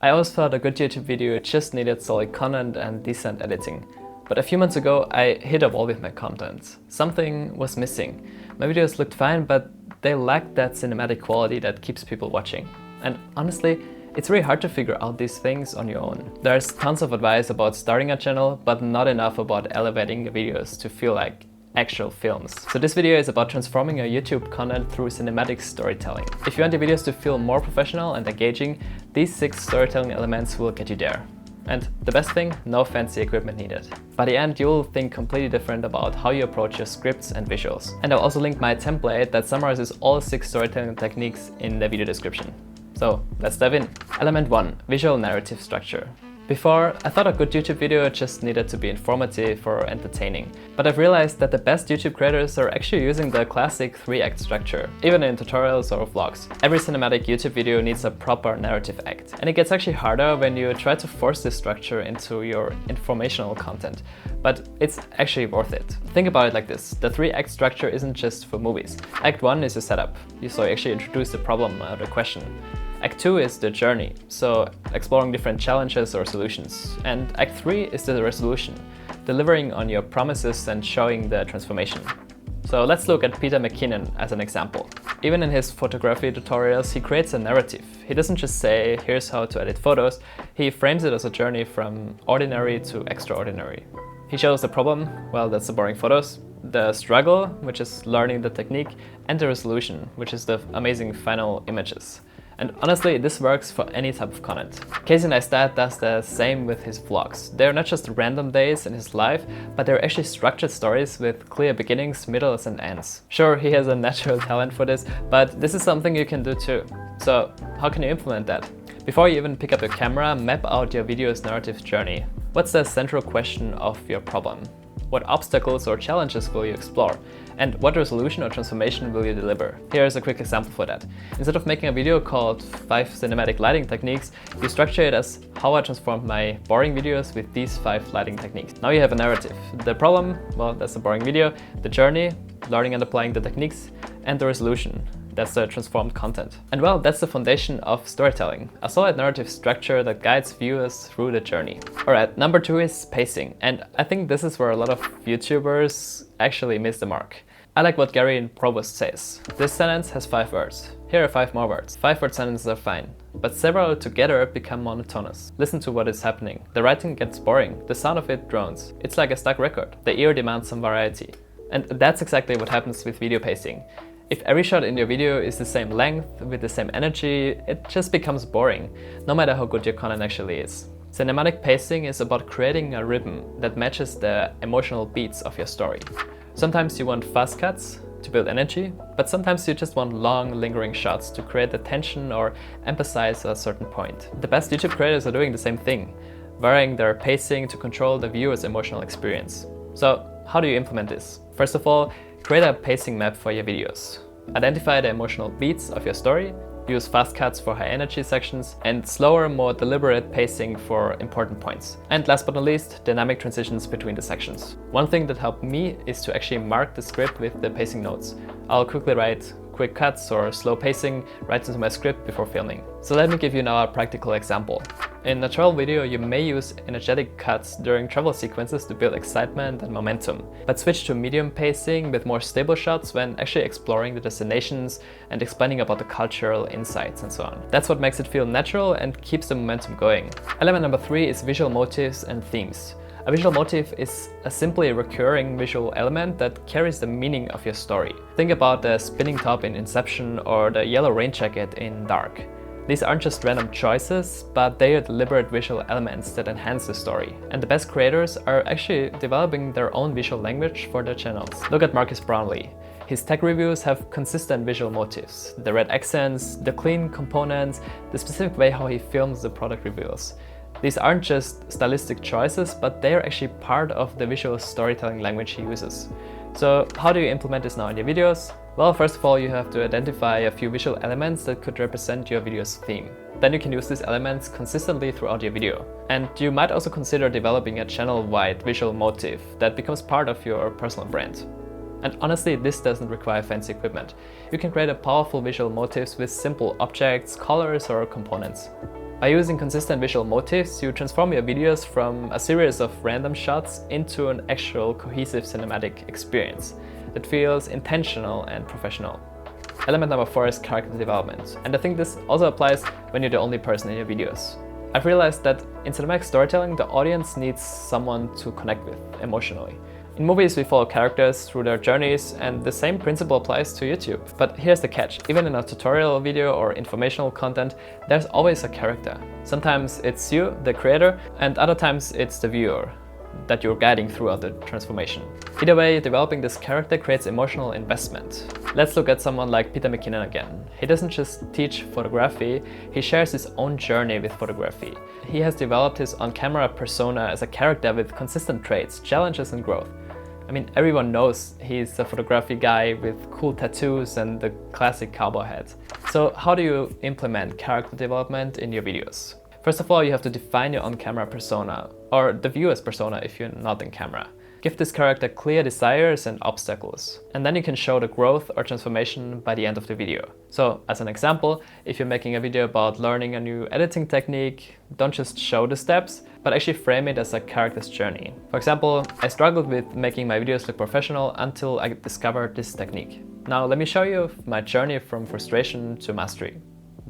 I always thought a good YouTube video just needed solid content and decent editing. But a few months ago, I hit a wall with my content. Something was missing. My videos looked fine, but they lacked that cinematic quality that keeps people watching. And honestly, it's really hard to figure out these things on your own. There's tons of advice about starting a channel, but not enough about elevating your videos to feel like actual films. So this video is about transforming your YouTube content through cinematic storytelling. If you want your videos to feel more professional and engaging, these 6 storytelling elements will get you there. And the best thing, no fancy equipment needed. By the end, you'll think completely different about how you approach your scripts and visuals. And I'll also link my template that summarizes all 6 storytelling techniques in the video description. So let's dive in. Element 1, visual narrative structure. Before, I thought a good YouTube video just needed to be informative or entertaining. But I've realized that the best YouTube creators are actually using the classic 3-act structure, even in tutorials or vlogs. Every cinematic YouTube video needs a proper narrative act. And it gets actually harder when you try to force this structure into your informational content. But it's actually worth it. Think about it like this. The 3-act structure isn't just for movies. Act 1 is a setup. So you actually introduce the problem or the question. Act 2 is the journey, so exploring different challenges or solutions. And Act 3 is the resolution, delivering on your promises and showing the transformation. So let's look at Peter McKinnon as an example. Even in his photography tutorials, he creates a narrative. He doesn't just say, here's how to edit photos, he frames it as a journey from ordinary to extraordinary. He shows the problem, well, that's the boring photos, the struggle, which is learning the technique, and the resolution, which is the amazing final images. And honestly, this works for any type of content. Casey Neistat does the same with his vlogs. They're not just random days in his life, but they're actually structured stories with clear beginnings, middles, and ends. Sure, he has a natural talent for this, but this is something you can do too. So how can you implement that? Before you even pick up your camera, map out your video's narrative journey. What's the central question of your problem? What obstacles or challenges will you explore? And what resolution or transformation will you deliver? Here's a quick example for that. Instead of making a video called 5 cinematic lighting techniques, you structure it as how I transformed my boring videos with these 5 lighting techniques. Now you have a narrative. The problem, well, that's a boring video. The journey, learning and applying the techniques. And the resolution. That's the transformed content. And well, that's the foundation of storytelling. A solid narrative structure that guides viewers through the journey. Alright, number 2 is pacing. And I think this is where a lot of YouTubers actually miss the mark. I like what Gary Provost says. This sentence has 5 words. Here are 5 more words. 5-word sentences are fine, but several together become monotonous. Listen to what is happening. The writing gets boring. The sound of it drones. It's like a stuck record. The ear demands some variety. And that's exactly what happens with video pacing. If every shot in your video is the same length, with the same energy, it just becomes boring, no matter how good your content actually is. Cinematic pacing is about creating a rhythm that matches the emotional beats of your story. Sometimes you want fast cuts to build energy, but sometimes you just want long, lingering shots to create the tension or emphasize a certain point. The best YouTube creators are doing the same thing, varying their pacing to control the viewer's emotional experience. So, how do you implement this? First of all, create a pacing map for your videos. Identify the emotional beats of your story, use fast cuts for high energy sections, and slower, more deliberate pacing for important points. And last but not least, dynamic transitions between the sections. One thing that helped me is to actually mark the script with the pacing notes. I'll quickly write quick cuts or slow pacing right into my script before filming. So let me give you now a practical example. In a travel video, you may use energetic cuts during travel sequences to build excitement and momentum, but switch to medium pacing with more stable shots when actually exploring the destinations and explaining about the cultural insights and so on. That's what makes it feel natural and keeps the momentum going. Element number 3 is visual motifs and themes. A visual motif is a simply recurring visual element that carries the meaning of your story. Think about the spinning top in Inception or the yellow rain jacket in Dark. These aren't just random choices, but they are deliberate visual elements that enhance the story. And the best creators are actually developing their own visual language for their channels. Look at Marcus Brownlee. His tech reviews have consistent visual motifs. The red accents, the clean components, the specific way how he films the product reveals. These aren't just stylistic choices, but they are actually part of the visual storytelling language he uses. So how do you implement this now in your videos? Well, first of all, you have to identify a few visual elements that could represent your video's theme. Then you can use these elements consistently throughout your video. And you might also consider developing a channel-wide visual motif that becomes part of your personal brand. And honestly, this doesn't require fancy equipment. You can create a powerful visual motifs with simple objects, colors, or components. By using consistent visual motifs, you transform your videos from a series of random shots into an actual cohesive cinematic experience that feels intentional and professional. Element number 4 is character development, and I think this also applies when you're the only person in your videos. I've realized that in cinematic storytelling, the audience needs someone to connect with emotionally. In movies, we follow characters through their journeys, and the same principle applies to YouTube. But here's the catch: even in a tutorial video or informational content, there's always a character. Sometimes it's you, the creator, and other times it's the viewer that you're guiding throughout the transformation. Either way, developing this character creates emotional investment. Let's look at someone like Peter McKinnon again. He doesn't just teach photography, he shares his own journey with photography. He has developed his on-camera persona as a character with consistent traits, challenges and growth. I mean, everyone knows he's a photography guy with cool tattoos and the classic cowboy hat. So how do you implement character development in your videos? First of all, you have to define your on-camera persona, or the viewer's persona if you're not in camera. Give this character clear desires and obstacles, and then you can show the growth or transformation by the end of the video. So, as an example, if you're making a video about learning a new editing technique, don't just show the steps, but actually frame it as a character's journey. For example, I struggled with making my videos look professional until I discovered this technique. Now let me show you my journey from frustration to mastery.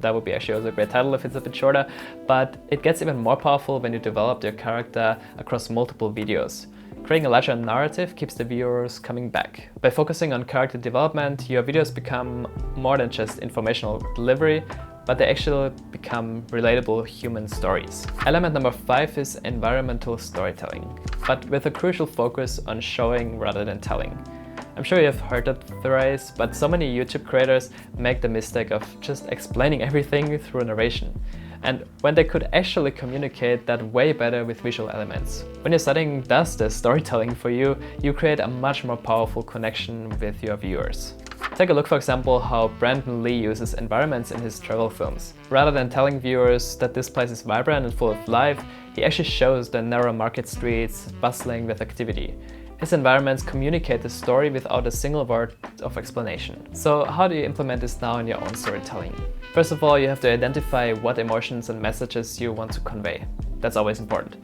That would be actually also a great title if it's a bit shorter, but it gets even more powerful when you develop your character across multiple videos. Creating a larger narrative keeps the viewers coming back. By focusing on character development, your videos become more than just informational delivery, but they actually become relatable human stories. Element number 5 is environmental storytelling, but with a crucial focus on showing rather than telling. I'm sure you've heard that phrase, but so many YouTube creators make the mistake of just explaining everything through narration. And when they could actually communicate that way better with visual elements. When your setting does the storytelling for you, you create a much more powerful connection with your viewers. Take a look, for example, how Brandon Lee uses environments in his travel films. Rather than telling viewers that this place is vibrant and full of life, he actually shows the narrow market streets bustling with activity. His environments communicate the story without a single word of explanation. So how do you implement this now in your own storytelling? First of all, you have to identify what emotions and messages you want to convey. That's always important.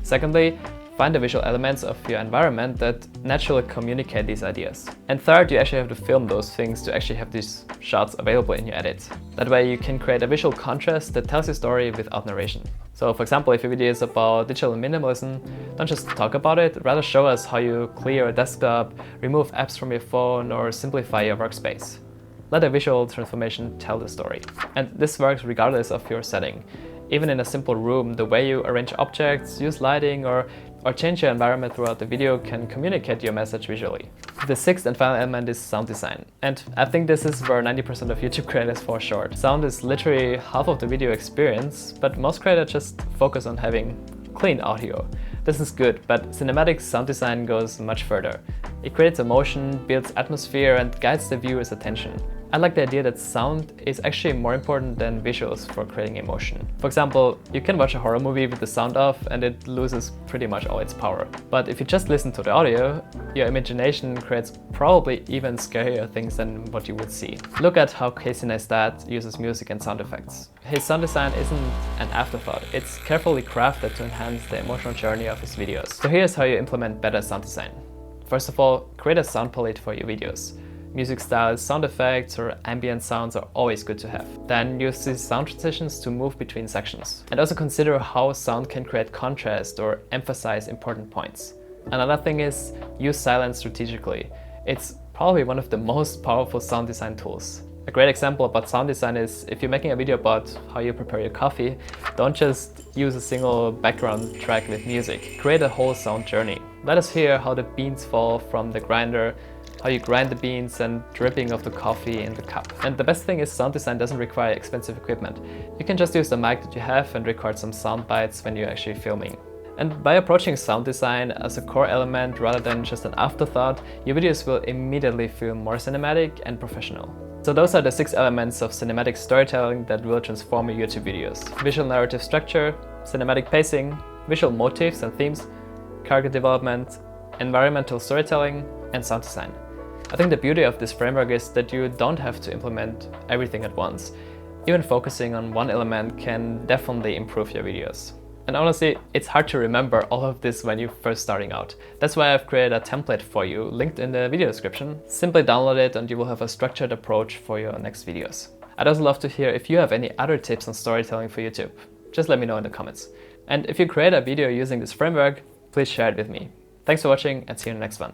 Secondly, find the visual elements of your environment that naturally communicate these ideas. And third, you actually have to film those things to actually have these shots available in your edit. That way you can create a visual contrast that tells your story without narration. So for example, if your video is about digital minimalism, don't just talk about it, rather show us how you clear your desktop, remove apps from your phone, or simplify your workspace. Let a visual transformation tell the story. And this works regardless of your setting. Even in a simple room, the way you arrange objects, use lighting, or change your environment throughout the video can communicate your message visually. The sixth and final element is sound design. And I think this is where 90% of YouTube creators fall short. Sound is literally half of the video experience, but most creators just focus on having clean audio. This is good, but cinematic sound design goes much further. It creates emotion, builds atmosphere, and guides the viewer's attention. I like the idea that sound is actually more important than visuals for creating emotion. For example, you can watch a horror movie with the sound off and it loses pretty much all its power. But if you just listen to the audio, your imagination creates probably even scarier things than what you would see. Look at how Casey Neistat uses music and sound effects. His sound design isn't an afterthought, it's carefully crafted to enhance the emotional journey of his videos. So here's how you implement better sound design. First of all, create a sound palette for your videos. Music styles, sound effects, or ambient sounds are always good to have. Then use these sound transitions to move between sections. And also consider how sound can create contrast or emphasize important points. Another thing is use silence strategically. It's probably one of the most powerful sound design tools. A great example about sound design is if you're making a video about how you prepare your coffee, don't just use a single background track with music. Create a whole sound journey. Let us hear how the beans fall from the grinder, how you grind the beans, and dripping of the coffee in the cup. And the best thing is sound design doesn't require expensive equipment. You can just use the mic that you have and record some sound bites when you're actually filming. And by approaching sound design as a core element rather than just an afterthought, your videos will immediately feel more cinematic and professional. So those are the 6 elements of cinematic storytelling that will transform your YouTube videos. Visual narrative structure, cinematic pacing, visual motifs and themes, character development, environmental storytelling, and sound design. I think the beauty of this framework is that you don't have to implement everything at once. Even focusing on one element can definitely improve your videos. And honestly, it's hard to remember all of this when you're first starting out. That's why I've created a template for you, linked in the video description. Simply download it and you will have a structured approach for your next videos. I'd also love to hear if you have any other tips on storytelling for YouTube. Just let me know in the comments. And if you create a video using this framework, please share it with me. Thanks for watching and see you in the next one.